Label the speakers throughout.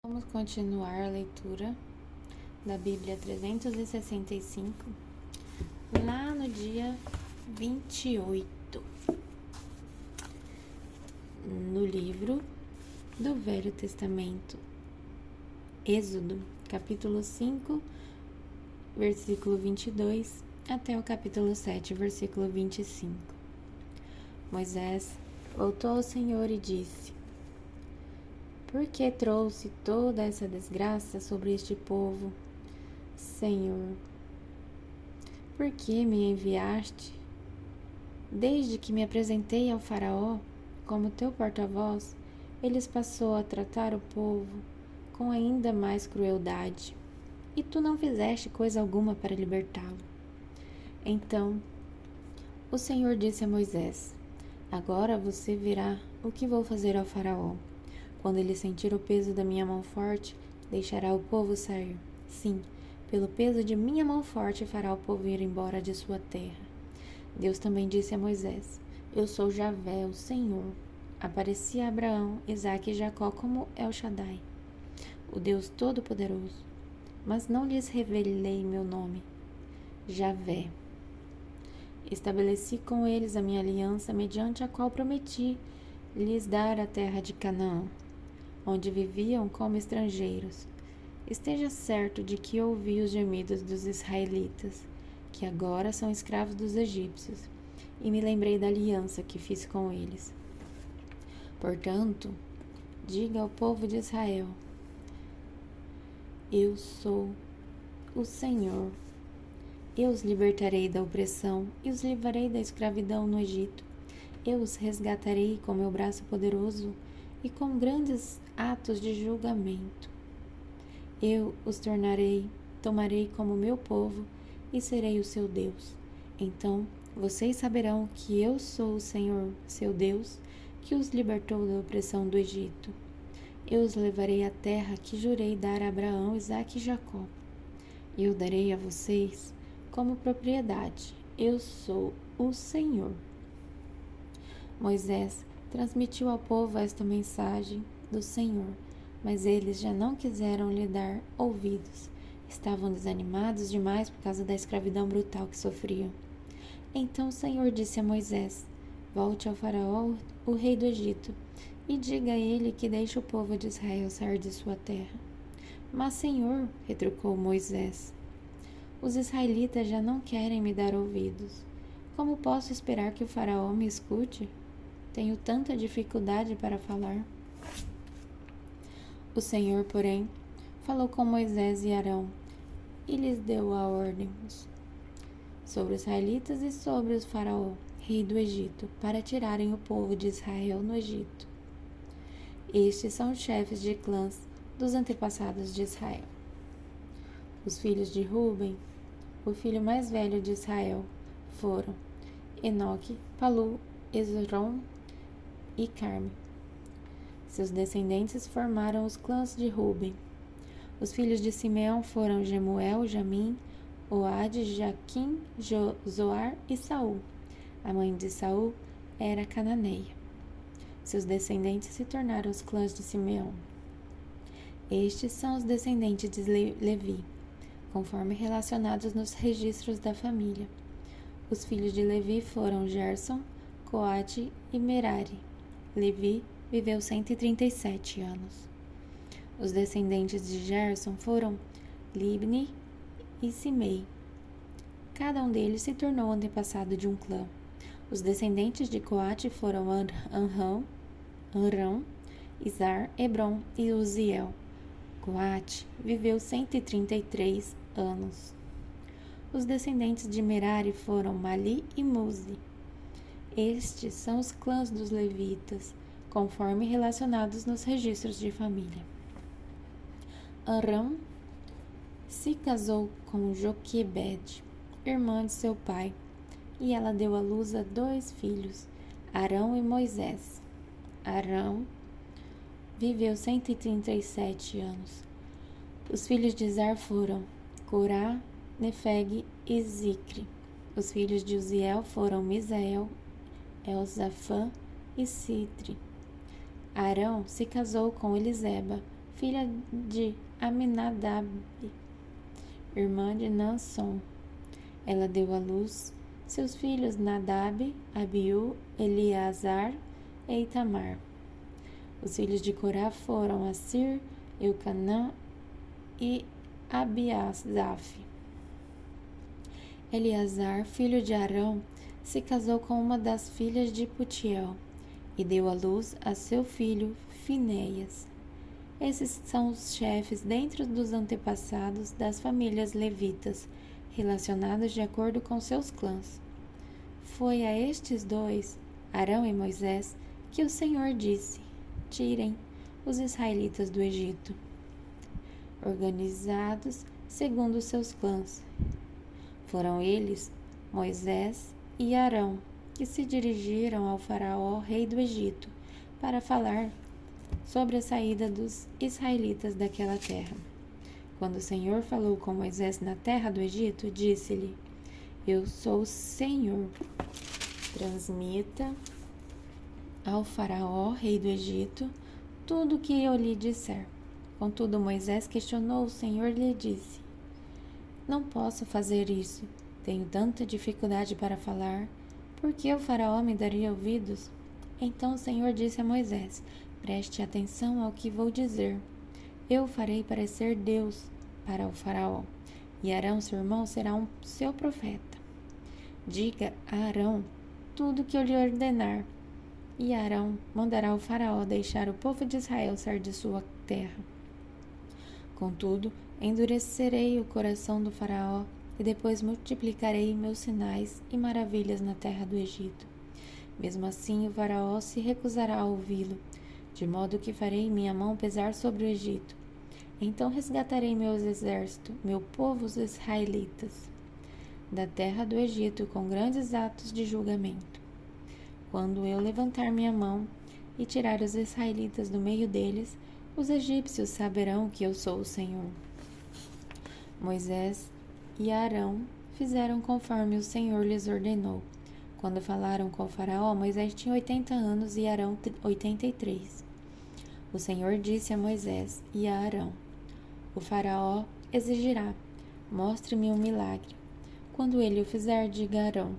Speaker 1: Vamos continuar a leitura da Bíblia 365, lá no dia 28, no livro do Velho Testamento, Êxodo, capítulo 5, versículo 22, até o capítulo 7, versículo 25. Moisés voltou ao Senhor e disse: Por que trouxe toda essa desgraça sobre este povo, Senhor? Por que me enviaste? Desde que me apresentei ao Faraó como teu porta-voz, ele passou a tratar o povo com ainda mais crueldade, e tu não fizeste coisa alguma para libertá-lo. Então o Senhor disse a Moisés: Agora você verá o que vou fazer ao Faraó. Quando ele sentir o peso da minha mão forte, deixará o povo sair. Sim, pelo peso de minha mão forte fará o povo ir embora de sua terra. Deus também disse a Moisés: Eu sou Javé, o Senhor. Apareci a Abraão, Isaque e Jacó como El Shaddai, o Deus Todo-Poderoso. Mas não lhes revelei meu nome, Javé. Estabeleci com eles a minha aliança, mediante a qual prometi lhes dar a terra de Canaã, onde viviam como estrangeiros. Esteja certo de que ouvi os gemidos dos israelitas, que agora são escravos dos egípcios, e me lembrei da aliança que fiz com eles. Portanto, diga ao povo de Israel: Eu sou o Senhor. Eu os libertarei da opressão e os livrarei da escravidão no Egito. Eu os resgatarei com meu braço poderoso e com grandes atos de julgamento. Eu os tomarei como meu povo e serei o seu Deus. Então vocês saberão que eu sou o Senhor, seu Deus, que os libertou da opressão do Egito. Eu os levarei à terra que jurei dar a Abraão, Isaque e Jacó. Eu darei a vocês como propriedade. Eu sou o Senhor. Moisés transmitiu ao povo esta mensagem do Senhor, mas eles já não quiseram lhe dar ouvidos. Estavam desanimados demais por causa da escravidão brutal que sofriam. Então o Senhor disse a Moisés: Volte ao Faraó, o rei do Egito, e diga a ele que deixe o povo de Israel sair de sua terra. Mas, Senhor, retrucou Moisés, os israelitas já não querem me dar ouvidos. Como posso esperar que o Faraó me escute? Tenho tanta dificuldade para falar. O Senhor, porém, falou com Moisés e Arão e lhes deu a ordem sobre os israelitas e sobre o Faraó, rei do Egito, para tirarem o povo de Israel no Egito. Estes são os chefes de clãs dos antepassados de Israel. Os filhos de Ruben, o filho mais velho de Israel, foram Enoque, Palu, Esrom e Carme. Seus descendentes formaram os clãs de Ruben. Os filhos de Simeão foram Jemuel, Jamim, Oade, Jaquim, Zoar e Saul. A mãe de Saul era cananeia. Seus descendentes se tornaram os clãs de Simeão. Estes são os descendentes de Levi, conforme relacionados nos registros da família. Os filhos de Levi foram Gerson, Coate e Merari. Levi viveu 137 anos. Os descendentes de Gerson foram Libni e Simei. Cada um deles se tornou antepassado de um clã. Os descendentes de Coate foram Amrão, Izar, Hebron e Uziel. Coate viveu 133 anos. Os descendentes de Merari foram Mali e Muzi. Estes são os clãs dos levitas, conforme relacionados nos registros de família. Arão se casou com Joquebede, irmã de seu pai, e ela deu à luz a 2 filhos, Arão e Moisés. Arão viveu 137 anos. Os filhos de Izar foram Corá, Nefeg e Zicre. Os filhos de Uziel foram Misael, Elzafã e Citre. Arão se casou com Eliseba, filha de Aminadab, irmã de Naasson. Ela deu à luz seus filhos Nadab, Abiú, Eleazar e Itamar. Os filhos de Corá foram Assir, Eucanã e Abiasaf. Eleazar, filho de Arão, se casou com uma das filhas de Putiel e deu à luz a seu filho Finéias. Esses são os chefes dentro dos antepassados das famílias levitas, relacionados de acordo com seus clãs. Foi a estes dois, Arão e Moisés, que o Senhor disse: tirem os israelitas do Egito, organizados segundo seus clãs. Foram eles, Moisés e Arão, que se dirigiram ao faraó, rei do Egito, para falar sobre a saída dos israelitas daquela terra. Quando o Senhor falou com Moisés na terra do Egito, disse-lhe: eu sou o Senhor. Transmita ao faraó, rei do Egito, tudo o que eu lhe disser. Contudo, Moisés questionou o Senhor e lhe disse: não posso fazer isso. Tenho tanta dificuldade para falar. Por que o faraó me daria ouvidos? Então o Senhor disse a Moisés: preste atenção ao que vou dizer. Eu farei parecer Deus para o faraó, e Arão, seu irmão, será seu profeta. Diga a Arão tudo o que eu lhe ordenar, e Arão mandará o faraó deixar o povo de Israel sair de sua terra. Contudo, endurecerei o coração do faraó e depois multiplicarei meus sinais e maravilhas na terra do Egito. Mesmo assim, o faraó se recusará a ouvi-lo, de modo que farei minha mão pesar sobre o Egito. Então resgatarei meus exércitos, meu povo os israelitas, da terra do Egito com grandes atos de julgamento. Quando eu levantar minha mão e tirar os israelitas do meio deles, os egípcios saberão que eu sou o Senhor. Moisés e Arão fizeram conforme o Senhor lhes ordenou. Quando falaram com o faraó, Moisés tinha 80 anos e Arão 83. O Senhor disse a Moisés e a Arão: o faraó exigirá: mostre-me um milagre. Quando ele o fizer, diga a Arão: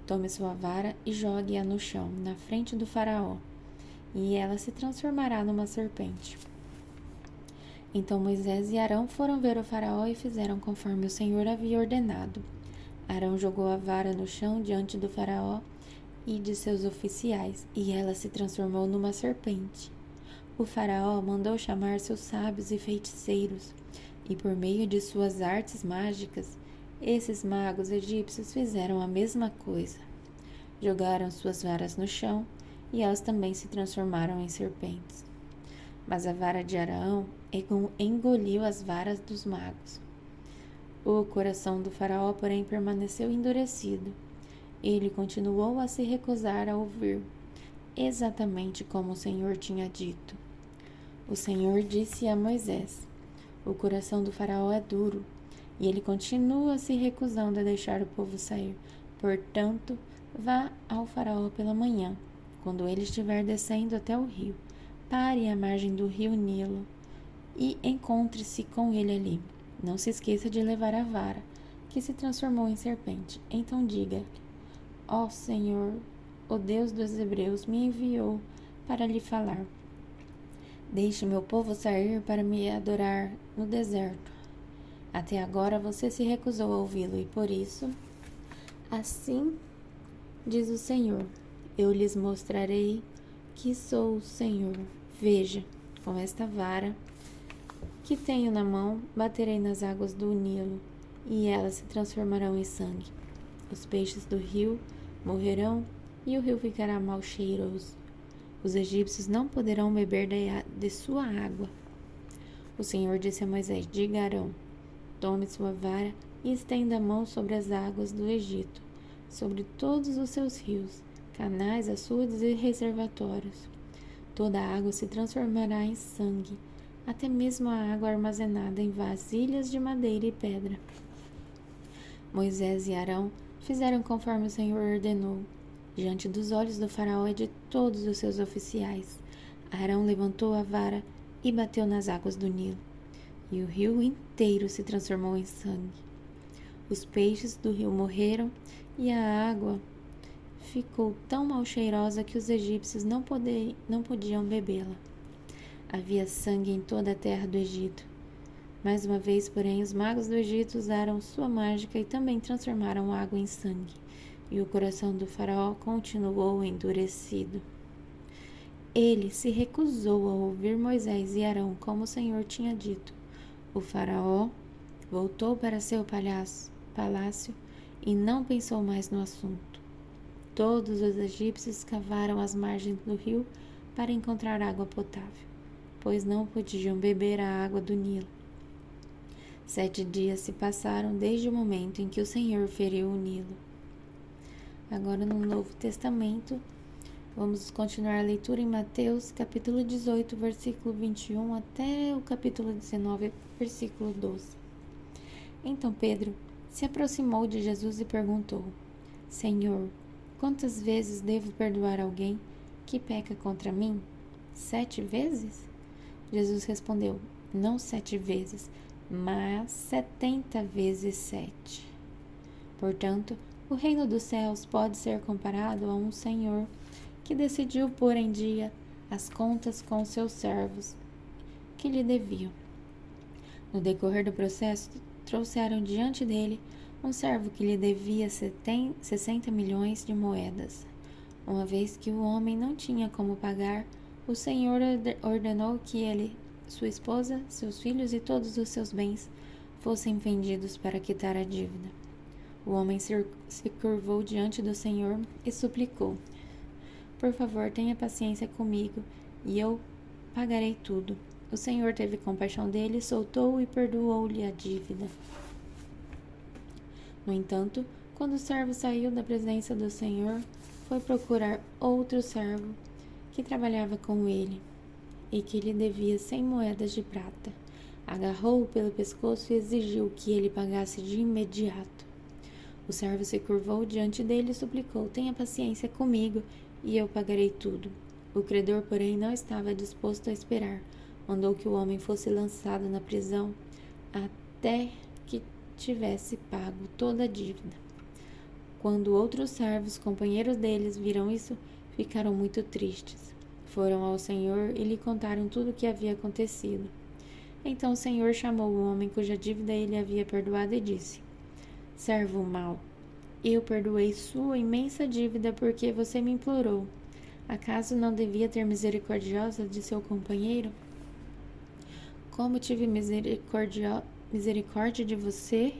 Speaker 1: tome sua vara e jogue-a no chão, na frente do faraó, e ela se transformará numa serpente. Então Moisés e Arão foram ver o faraó e fizeram conforme o Senhor havia ordenado. Arão jogou a vara no chão diante do faraó e de seus oficiais, e ela se transformou numa serpente. O faraó mandou chamar seus sábios e feiticeiros, e por meio de suas artes mágicas, esses magos egípcios fizeram a mesma coisa. Jogaram suas varas no chão, e elas também se transformaram em serpentes. Mas a vara de Arão engoliu as varas dos magos. O coração do faraó, porém, permaneceu endurecido. Ele continuou a se recusar a ouvir, exatamente como o Senhor tinha dito. O Senhor disse a Moisés: o coração do faraó é duro, e ele continua se recusando a deixar o povo sair. Portanto, vá ao faraó pela manhã, quando ele estiver descendo até o rio. Pare à margem do rio Nilo e encontre-se com ele ali. Não se esqueça de levar a vara, que se transformou em serpente. Então diga: ó Senhor, o Deus dos Hebreus, me enviou para lhe falar. Deixe meu povo sair para me adorar no deserto. Até agora você se recusou a ouvi-lo e por isso, assim diz o Senhor, eu lhes mostrarei que sou o Senhor. Veja, com esta vara que tenho na mão, baterei nas águas do Nilo, e elas se transformarão em sangue. Os peixes do rio morrerão, e o rio ficará mal cheiroso. Os egípcios não poderão beber de sua água. O Senhor disse a Moisés: diga a Arão: tome sua vara e estenda a mão sobre as águas do Egito, sobre todos os seus rios, canais, açudes e reservatórios. Toda a água se transformará em sangue, até mesmo a água armazenada em vasilhas de madeira e pedra. Moisés e Arão fizeram conforme o Senhor ordenou, diante dos olhos do faraó e de todos os seus oficiais. Arão levantou a vara e bateu nas águas do Nilo, e o rio inteiro se transformou em sangue. Os peixes do rio morreram e a água ficou tão mal cheirosa que os egípcios não podiam bebê-la. Havia sangue em toda a terra do Egito. Mais uma vez, porém, os magos do Egito usaram sua mágica e também transformaram a água em sangue, e o coração do faraó continuou endurecido. Ele se recusou a ouvir Moisés e Arão, como o Senhor tinha dito. O faraó voltou para seu palácio e não pensou mais no assunto. Todos os egípcios cavaram as margens do rio para encontrar água potável, pois não podiam beber a água do Nilo. 7 dias se passaram desde o momento em que o Senhor feriu o Nilo. Agora, no Novo Testamento, vamos continuar a leitura em Mateus, capítulo 18, versículo 21, até o capítulo 19, versículo 12. Então Pedro se aproximou de Jesus e perguntou: Senhor, quantas vezes devo perdoar alguém que peca contra mim? 7 vezes? Jesus respondeu: Não 7 vezes, mas 70 vezes 7. Portanto, o reino dos céus pode ser comparado a um senhor que decidiu pôr em dia as contas com seus servos que lhe deviam. No decorrer do processo, trouxeram diante dele um servo que lhe devia 60 milhões de moedas. Uma vez que o homem não tinha como pagar, o Senhor ordenou que ele, sua esposa, seus filhos e todos os seus bens fossem vendidos para quitar a dívida. O homem se curvou diante do Senhor e suplicou: Por favor, tenha paciência comigo e eu pagarei tudo. O Senhor teve compaixão dele, soltou-o e perdoou-lhe a dívida. No entanto, quando o servo saiu da presença do Senhor, foi procurar outro servo que trabalhava com ele e que lhe devia 100 moedas de prata. Agarrou-o pelo pescoço e exigiu que ele pagasse de imediato. O servo se curvou diante dele e suplicou: Tenha paciência comigo e eu pagarei tudo. O credor, porém, não estava disposto a esperar. Mandou que o homem fosse lançado na prisão até que tivesse pago toda a dívida. Quando outros servos, companheiros deles, viram isso, ficaram muito tristes. Foram ao Senhor e lhe contaram tudo o que havia acontecido. Então o Senhor chamou o homem cuja dívida ele havia perdoado e disse: Servo mau, eu perdoei sua imensa dívida porque você me implorou. Acaso não devia ter misericórdia de seu companheiro? Como tive misericórdia de você?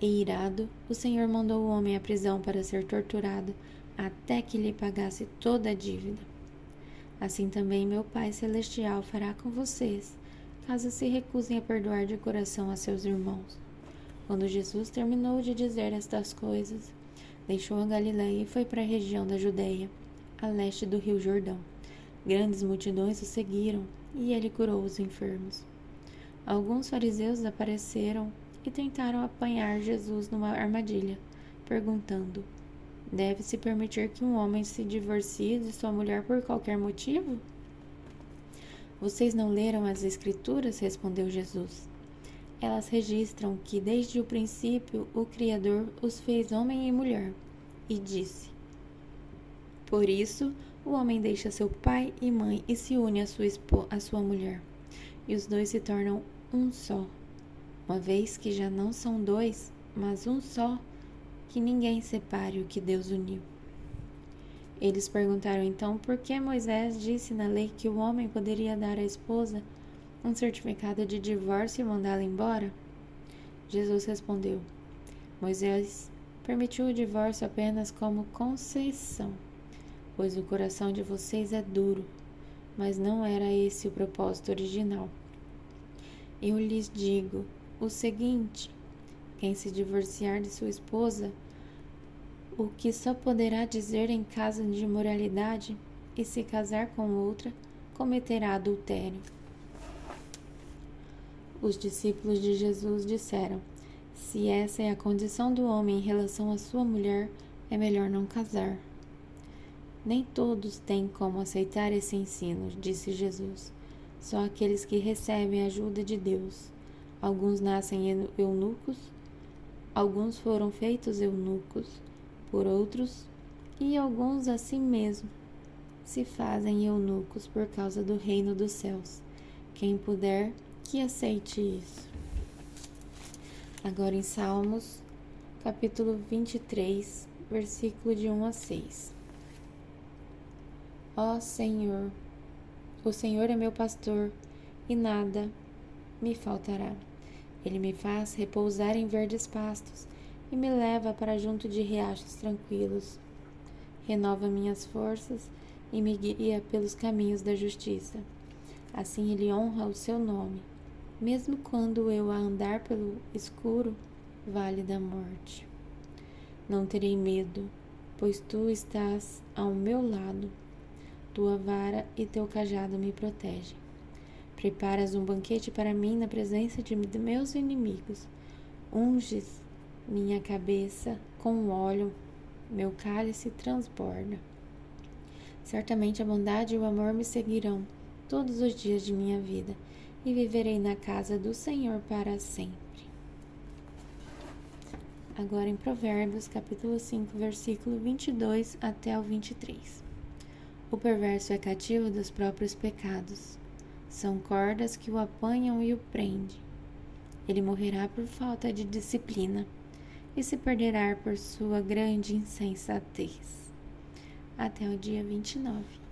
Speaker 1: E irado, o Senhor mandou o homem à prisão para ser torturado até que lhe pagasse toda a dívida. Assim também meu Pai Celestial fará com vocês, caso se recusem a perdoar de coração a seus irmãos. Quando Jesus terminou de dizer estas coisas, deixou a Galileia e foi para a região da Judeia, a leste do rio Jordão. Grandes multidões o seguiram e ele curou os enfermos. Alguns fariseus apareceram e tentaram apanhar Jesus numa armadilha, perguntando: Deve-se permitir que um homem se divorcie de sua mulher por qualquer motivo? Vocês não leram as Escrituras? Respondeu Jesus. Elas registram que desde o princípio o Criador os fez homem e mulher, e disse: Por isso o homem deixa seu pai e mãe e se une à sua mulher, e os dois se tornam um só. Uma vez que já não são dois, mas um só, que ninguém separe o que Deus uniu. Eles perguntaram então por que Moisés disse na lei que o homem poderia dar à esposa um certificado de divórcio e mandá-la embora? Jesus respondeu: Moisés permitiu o divórcio apenas como concessão, pois o coração de vocês é duro, mas não era esse o propósito original. Eu lhes digo o seguinte: quem se divorciar de sua esposa, o que só poderá dizer em caso de imoralidade, e se casar com outra, cometerá adultério. Os discípulos de Jesus disseram: Se essa é a condição do homem em relação à sua mulher, é melhor não casar. Nem todos têm como aceitar esse ensino, disse Jesus. só aqueles que recebem a ajuda de Deus. Alguns nascem eunucos, alguns foram feitos eunucos por outros, e alguns assim mesmo se fazem eunucos por causa do reino dos céus. Quem puder, que aceite isso. Agora em Salmos, capítulo 23, versículo de 1 a 6. Ó Senhor, o Senhor é meu pastor, e nada me faltará. Ele me faz repousar em verdes pastos, e me leva para junto de riachos tranquilos. Renova minhas forças, e me guia pelos caminhos da justiça. Assim ele honra o seu nome, mesmo quando eu andar pelo escuro vale da morte. Não terei medo, pois tu estás ao meu lado. Tua vara e teu cajado me protegem. Preparas um banquete para mim na presença de meus inimigos. Unges minha cabeça com óleo, meu cálice transborda. Certamente a bondade e o amor me seguirão todos os dias de minha vida, e viverei na casa do Senhor para sempre. Agora em Provérbios, capítulo 5, versículo 22 até o 23. O perverso é cativo dos próprios pecados. São cordas que o apanham e o prendem. Ele morrerá por falta de disciplina e se perderá por sua grande insensatez. Até o dia 29.